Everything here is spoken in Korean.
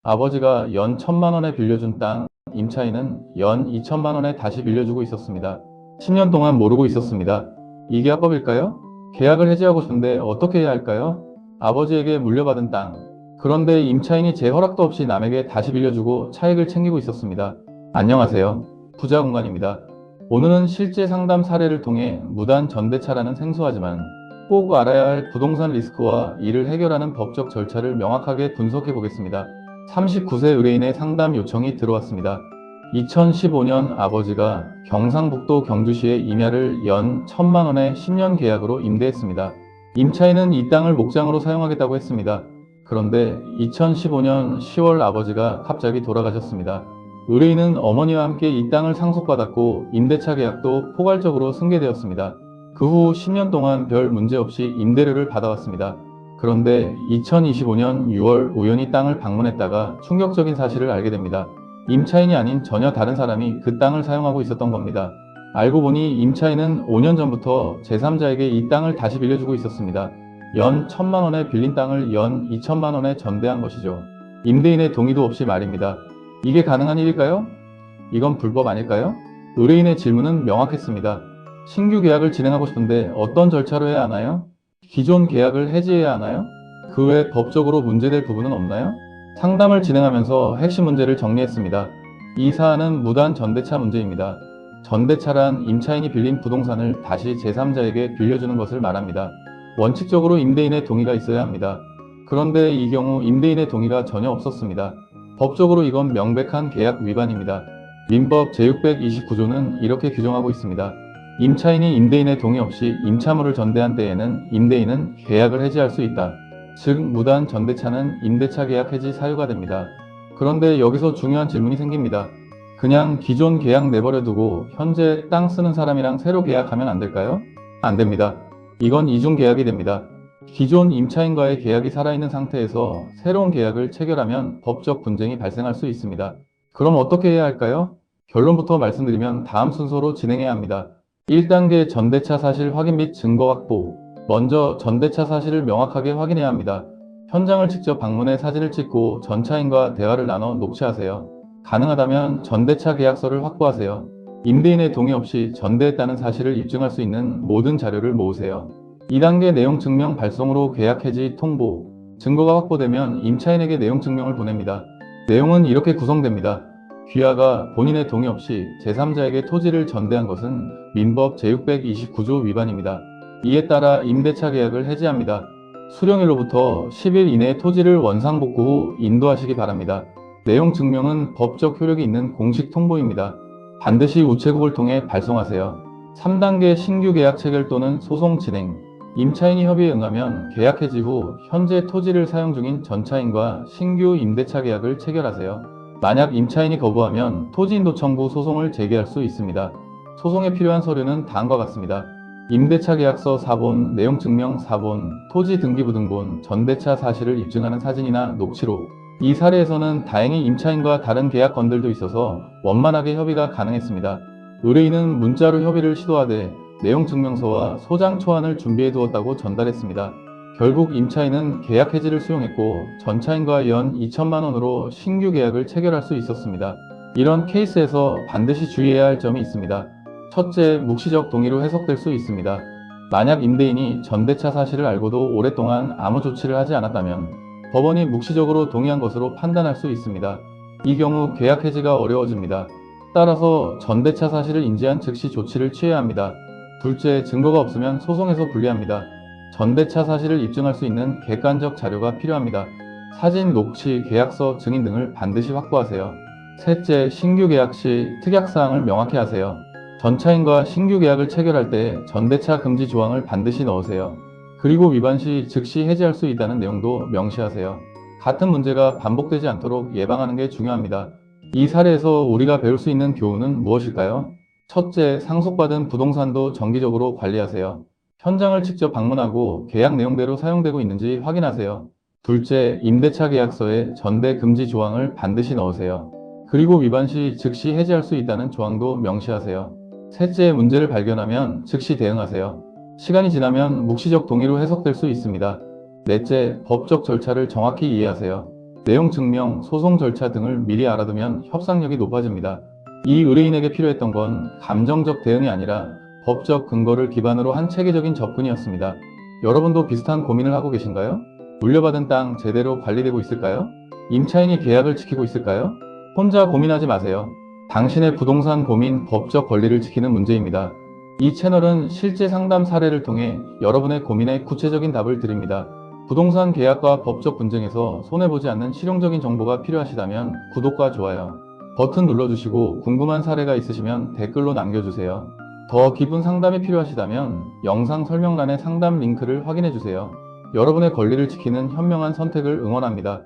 아버지가 연 1,000만 원에 빌려준 땅, 임차인은 연 2천만 원에 다시 빌려주고 있었습니다. 10년 동안 모르고 있었습니다. 이게 합법일까요? 계약을 해지하고 싶은데 어떻게 해야 할까요? 아버지에게 물려받은 땅. 그런데 임차인이 제 허락도 없이 남에게 다시 빌려주고 차익을 챙기고 있었습니다. 안녕하세요. 부자공간입니다. 오늘은 실제 상담 사례를 통해 무단 전대차라는 생소하지만 꼭 알아야 할 부동산 리스크와 이를 해결하는 법적 절차를 명확하게 분석해 보겠습니다. 39세 의뢰인의 상담 요청이 들어왔습니다. 2015년 아버지가 경상북도 경주시의 임야를 연 1,000만 원의 10년 계약으로 임대했습니다. 임차인은 이 땅을 목장으로 사용하겠다고 했습니다. 그런데 2015년 10월 아버지가 갑자기 돌아가셨습니다. 의뢰인은 어머니와 함께 이 땅을 상속받았고 임대차 계약도 포괄적으로 승계되었습니다. 그 후 10년 동안 별 문제 없이 임대료를 받아왔습니다. 그런데 2025년 6월 우연히 땅을 방문했다가 충격적인 사실을 알게 됩니다. 임차인이 아닌 전혀 다른 사람이 그 땅을 사용하고 있었던 겁니다. 알고 보니 임차인은 5년 전부터 제3자에게 이 땅을 다시 빌려주고 있었습니다. 연 1,000만 원에 빌린 땅을 연 2천만 원에 전대한 것이죠. 임대인의 동의도 없이 말입니다. 이게 가능한 일일까요? 이건 불법 아닐까요? 의뢰인의 질문은 명확했습니다. 신규 계약을 진행하고 싶은데 어떤 절차로 해야 하나요? 기존 계약을 해지해야 하나요? 그 외 법적으로 문제될 부분은 없나요? 상담을 진행하면서 핵심 문제를 정리했습니다. 이 사안은 무단 전대차 문제입니다. 전대차란 임차인이 빌린 부동산을 다시 제3자에게 빌려주는 것을 말합니다. 원칙적으로 임대인의 동의가 있어야 합니다. 그런데 이 경우 임대인의 동의가 전혀 없었습니다. 법적으로 이건 명백한 계약 위반입니다. 민법 제629조는 이렇게 규정하고 있습니다. 임차인이 임대인의 동의 없이 임차물을 전대한 때에는 임대인은 계약을 해지할 수 있다. 즉 무단 전대차는 임대차 계약 해지 사유가 됩니다. 그런데 여기서 중요한 질문이 생깁니다. 그냥 기존 계약 내버려 두고 현재 땅 쓰는 사람이랑 새로 계약하면 안 될까요? 안 됩니다. 이건 이중 계약이 됩니다. 기존 임차인과의 계약이 살아있는 상태에서 새로운 계약을 체결하면 법적 분쟁이 발생할 수 있습니다. 그럼 어떻게 해야 할까요? 결론부터 말씀드리면 다음 순서로 진행해야 합니다. 1단계 전대차 사실 확인 및 증거 확보. 먼저 전대차 사실을 명확하게 확인해야 합니다. 현장을 직접 방문해 사진을 찍고 전차인과 대화를 나눠 녹취하세요. 가능하다면 전대차 계약서를 확보하세요. 임대인의 동의 없이 전대했다는 사실을 입증할 수 있는 모든 자료를 모으세요. 2단계 내용 증명 발송으로 계약 해지 통보. 증거가 확보되면 임차인에게 내용 증명을 보냅니다. 내용은 이렇게 구성됩니다. 귀하가 본인의 동의 없이 제3자에게 토지를 전대한 것은 민법 제629조 위반입니다. 이에 따라 임대차 계약을 해지합니다. 수령일로부터 10일 이내에 토지를 원상복구 후 인도하시기 바랍니다. 내용 증명은 법적 효력이 있는 공식 통보입니다. 반드시 우체국을 통해 발송하세요. 3단계 신규 계약 체결 또는 소송 진행. 임차인이 협의에 응하면 계약 해지 후 현재 토지를 사용 중인 전차인과 신규 임대차 계약을 체결하세요. 만약 임차인이 거부하면 토지인도 청구 소송을 제기할 수 있습니다. 소송에 필요한 서류는 다음과 같습니다. 임대차 계약서 사본, 내용 증명 사본, 토지 등기부등본, 전대차 사실을 입증하는 사진이나 녹취록. 이 사례에서는 다행히 임차인과 다른 계약건들도 있어서 원만하게 협의가 가능했습니다. 의뢰인은 문자로 협의를 시도하되 내용 증명서와 소장 초안을 준비해 두었다고 전달했습니다. 결국 임차인은 계약 해지를 수용했고 전차인과 연 2천만 원으로 신규 계약을 체결할 수 있었습니다. 이런 케이스에서 반드시 주의해야 할 점이 있습니다. 첫째, 묵시적 동의로 해석될 수 있습니다. 만약 임대인이 전대차 사실을 알고도 오랫동안 아무 조치를 하지 않았다면 법원이 묵시적으로 동의한 것으로 판단할 수 있습니다. 이 경우 계약 해지가 어려워집니다. 따라서 전대차 사실을 인지한 즉시 조치를 취해야 합니다. 둘째, 증거가 없으면 소송에서 불리합니다. 전대차 사실을 입증할 수 있는 객관적 자료가 필요합니다. 사진, 녹취, 계약서, 증인 등을 반드시 확보하세요. 셋째, 신규 계약 시 특약사항을 명확히 하세요. 전차인과 신규 계약을 체결할 때 전대차 금지 조항을 반드시 넣으세요. 그리고 위반 시 즉시 해지할 수 있다는 내용도 명시하세요. 같은 문제가 반복되지 않도록 예방하는 게 중요합니다. 이 사례에서 우리가 배울 수 있는 교훈은 무엇일까요? 첫째, 상속받은 부동산도 정기적으로 관리하세요. 현장을 직접 방문하고 계약 내용대로 사용되고 있는지 확인하세요. 둘째, 임대차 계약서에 전대 금지 조항을 반드시 넣으세요. 그리고 위반 시 즉시 해지할 수 있다는 조항도 명시하세요. 셋째, 문제를 발견하면 즉시 대응하세요. 시간이 지나면 묵시적 동의로 해석될 수 있습니다. 넷째, 법적 절차를 정확히 이해하세요. 내용 증명, 소송 절차 등을 미리 알아두면 협상력이 높아집니다. 이 의뢰인에게 필요했던 건 감정적 대응이 아니라 법적 근거를 기반으로 한 체계적인 접근이었습니다. 여러분도 비슷한 고민을 하고 계신가요? 물려받은 땅 제대로 관리되고 있을까요? 임차인이 계약을 지키고 있을까요? 혼자 고민하지 마세요. 당신의 부동산 고민, 법적 권리를 지키는 문제입니다. 이 채널은 실제 상담 사례를 통해 여러분의 고민에 구체적인 답을 드립니다. 부동산 계약과 법적 분쟁에서 손해보지 않는 실용적인 정보가 필요하시다면 구독과 좋아요 버튼 눌러주시고 궁금한 사례가 있으시면 댓글로 남겨주세요. 더 깊은 상담이 필요하시다면 영상 설명란의 상담 링크를 확인해주세요. 여러분의 권리를 지키는 현명한 선택을 응원합니다.